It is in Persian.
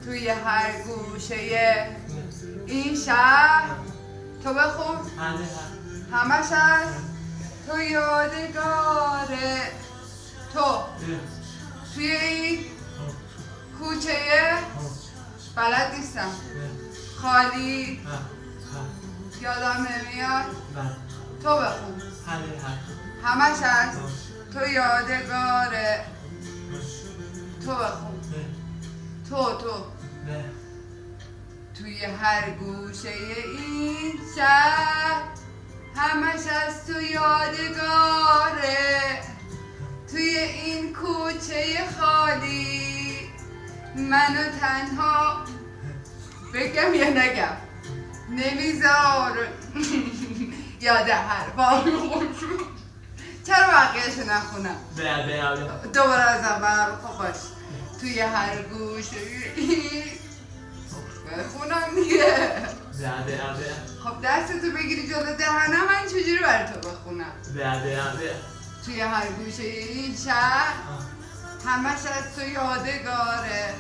توی هر گوشه این شهر تو بخون همش از تو یادگاره تو توی این کوچه بلد نیستم خالی یادم نمیاد تو بخون همش از تو یادگاره تو بخون تو توی هر گوشه این شهر همش از تو یادگاره توی این کوچه خالی منو تنها بگم یا نگم نمیذار یاد حرفا چرا بقیهشو نخونم دوباره از اول خب باش توی هر گوشه بخونم دیگه خب دستتو بگیری جلو دهنم من چجوری برای تو بخونم توی هر گوشه این شهر همش از تو یادگاره